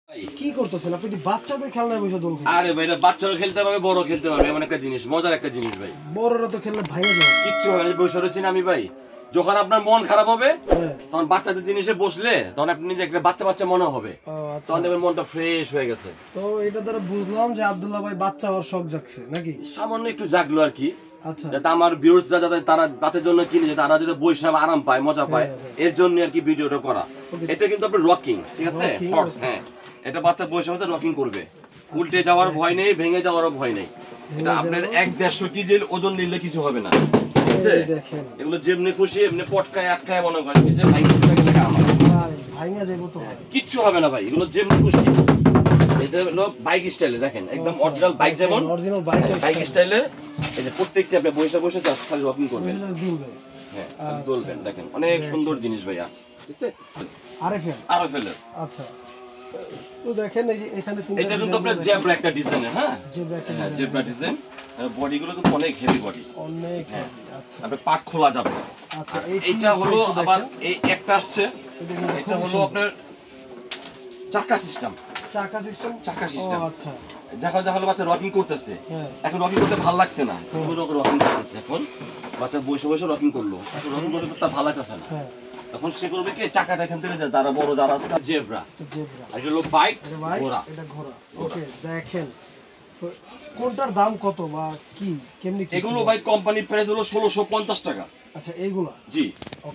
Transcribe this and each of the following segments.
কি করতেছেন আপনি? কি বাচ্চাদের খেলনায় বসে দোল খেলছেন? আরে ভাই, এটা বাচ্চারা খেলতে পারবে, বড় খেলতে পারবে, এমন একটা জিনিস, মজার একটা জিনিস ভাই। বড়রা তো খেললে ভাঙে যাবে। কিচ্ছু হবে না, বসে রয়েছি না আমি ভাই। যখন আপনার মন খারাপ হবে তখন বাচ্চাদের জিনিসে বসলে তখন আপনি নিজে একটা বাচ্চা বাচ্চা মনে হবে, তখন দেখবেন মনটা ফ্রেশ হয়ে গেছে। তো এটা দ্বারা বুঝলাম যে আব্দুল্লাহ ভাই বাচ্চা হওয়ার শখ জাগছে নাকি? সামান্য একটু জাগলো আর কি। আচ্ছা, যাতে আমার ভিউয়ার্সরা যাতে তারা তাদের জন্য কিনে, তারা যাতে বৈশাখ আরাম পায়, মজা পায়, এর জন্য আর কি ভিডিওটা করা। এটা কিন্তু আপনার রকিং, ঠিক আছে? হ্যাঁ, এটা বাচ্চা বৈশাখ রকিং করবে, উল্টে যাওয়ার ভয় নেই, ভেঙে যাওয়ারও ভয় নেই। এটা আপনার 1-150 কেজির ওজন নিলে কিছু হবে না, ঠিক আছে? এগুলো যেমনি খুশি এমনি পটকায় আটকায় মনে করেন যে ভাই কিচ্ছু হবে না ভাই, এগুলো যেমনি খুশি। এটা হলো বাইক স্টাইলে, দেখেন একদম অরিজিনাল বাইক, যেমন বাইক স্টাইলে। এই যে প্রত্যেকটা আপনি বসে বসে জাস্ট খালি রকিং করবেন, হ্যাঁ দোলবেন। দেখেন অনেক সুন্দর জিনিস ভাইয়া, ঠিক আছে? আরএফএল এর। আচ্ছা, তো দেখেন এই যে এখানে এটা কিন্তু আপনার জেব্রা একটা ডিজাইন, হ্যাঁ জেব্রা ডিজাইন। বডি গুলো কিন্তু অনেক হেভি বডি, অনেক হেভি। আচ্ছা, আপনি পাট খোলা যাবে। আচ্ছা, এইটা হলো আবার এই একটা আসছে, এটা হলো আপনার চাকা সিস্টেম। আচ্ছা, দেখা হলো বাচ্চা রকিং করতেছে, এখন রকিং করতে ভালো লাগছে না, রকিং করতেছে। এখন বাচ্চা বসে বসে রকিং করলো, রকিং করতে তার ভালো লাগতেছে না, এখন সে করবে কি চাকাটা এখান থেকে যারা বড় যারা আছে জেব্রা, আর এটা হলো বাইক ঘোড়া। ওকে, দেখেন কোনটার দাম কত বা কি কেমনি? এগুলো ভাই কোম্পানি প্রাইস হলো 1650 টাকা। আচ্ছা, এইগুলা জি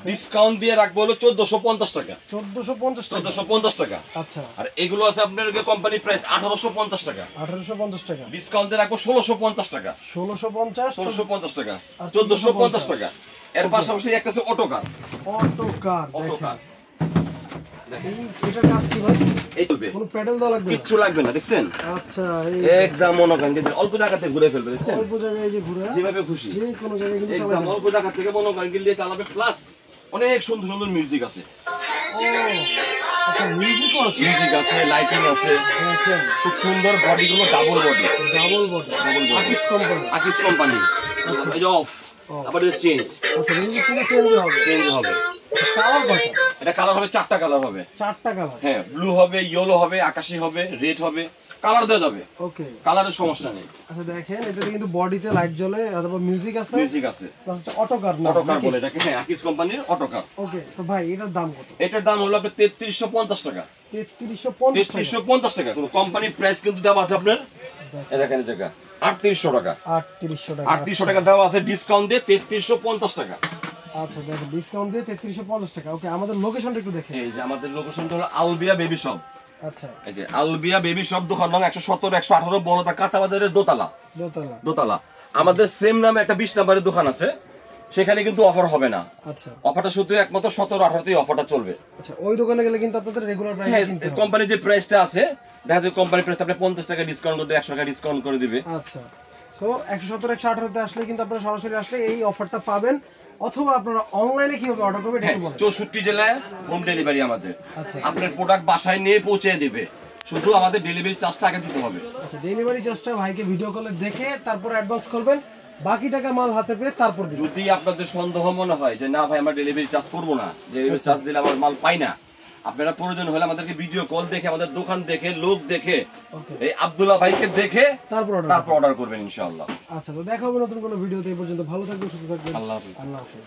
ডিসকাউন্ট দিয়ে রাখবো হলো 1450 টাকা। 1450 টাকা। আচ্ছা, আর এগুলো আছে আপনার কোম্পানি প্রাইস 1850 টাকা। 1850 টাকা ডিসকাউন্ট দিয়ে রাখবো 1650 টাকা। 1650 টাকা, 1450 টাকা। এর পাশাপাশি একটা আছে অটোকার। এটার কাজ কি ভাই? এই চলবে, কোনো প্যাডেল দেওয়া লাগবে? কিচ্ছু লাগবে না, দেখছেন? আচ্ছা, একদম মনোকান কিন্তু অল্প জায়গাতে ঘুরে ফেলবে, দেখছেন? অল্প জায়গায় যে ঘুরে যেভাবে খুশি যে কোনো জায়গায় কিন্তু চালাবে, একদম অল্প জায়গা থেকে মনোকান গিয়ে চালাবে। প্লাস অনেক সুন্দর সুন্দর মিউজিক আছে। আচ্ছা, মিউজিকও আছে? মিউজিক আছে, লাইটিং আছে, দেখেন খুব সুন্দর। বডি গুলো ডাবল বডি। আকিস কোম্পানি। আচ্ছা, এই যে অফ, আবার এটা চেঞ্জ। আচ্ছা, মিউজিক কিন্তু চেঞ্জ হবে। কালার কয়টা? এটা কালার হবে 4টা কালার হবে। 4টা কালার? হ্যাঁ, ব্লু হবে, ইয়েলো হবে, আকাশী হবে, রেড হবে, কালার দেওয়া যাবে। ওকে, কালারের সমস্যা নেই। আচ্ছা, দেখেন এটাতে কিন্তু বডিতে লাইট জ্বলে, অথবা মিউজিক আছে। প্লাস অটোকার বলে এটাকে, হ্যাঁ আকিস কোম্পানির অটোকার। ওকে, তো ভাই এটার দাম কত? এটার দাম হলো আপনার 3350 টাকা। 3350 টাকা। কোম্পানি প্রাইস কিন্তু দেওয়া আছে আপনার, এই দেখেন এই জায়গা 3800 টাকা। 3800 টাকা দেওয়া আছে, ডিসকাউন্ট দিয়ে 3350 টাকা। আচ্ছা, দেখেন ডিসকাউন্ট দিয়ে 3350 টাকা। ওকে, আমাদের লোকেশনটা একটু দেখেন। এই যে আমাদের লোকেশনটা হলো আলবিয়া বেবি শপ। আচ্ছা, এই যে আলবিয়া বেবি শপ, দোকান নং 117 118 বনতা কাঁচা বাজারের দোতলা। আমাদের সেম নামে একটা 20 নম্বরের দোকান আছে, সেখানে কিন্তু অফার হবে না। আচ্ছা, অফারটা শুধু একমাত্র 17-18 অফারটা চলবে। আচ্ছা, ওই দোকানে গেলে কিন্তু আপনাদের রেগুলার প্রাইস কিনতে হবে। কোম্পানি যে প্রাইসটা আছে, দেখা যায় কোম্পানি প্রাইসটা আপনি 50 টাকা ডিসকাউন্ট করে 100 টাকা ডিসকাউন্ট করে দিবে। আচ্ছা, তো 117 118 তে আসলে কিন্তু আপনারা সরাসরি আসলে এই অফারটা পাবেন, অথবা আপনারা অনলাইনে কিভাবে অর্ডার করবেন একটু বলেন। 64 জেলায় হোম ডেলিভারি আমাদের। আপনার প্রোডাক্ট বাসায় নিয়ে পৌঁছে দিবে, শুধু আমাদের ডেলিভারি চার্জটা আগে দিতে হবে। আচ্ছা, ডেলিভারি চার্জটা ভাইকে ভিডিও কলে দেখে তারপর অ্যাডভান্স করবেন, বাকি টাকা মাল হাতে পেয়ে তারপর দিবেন। যদি আপনাদের সন্দেহ মনে হয় যে না ভাই আমরা ডেলিভারি চার্জ করবো না, ডেলিভারি চার্জ দিলে আমার মাল পাই না, আপনারা প্রয়োজন হলে আমাদেরকে ভিডিও কল দেখে, আমাদের দোকান দেখে, লোক দেখে, এই আব্দুল্লাহ ভাইকে দেখে তারপর অর্ডার করবেন ইনশাআল্লাহ। আচ্ছা, তো দেখা হবে নতুন কোনো ভিডিওতে। এই পর্যন্ত ভালো থাকবেন, সুস্থ থাকবেন। আল্লাহ হাফেজ। আল্লাহ হাফেজ।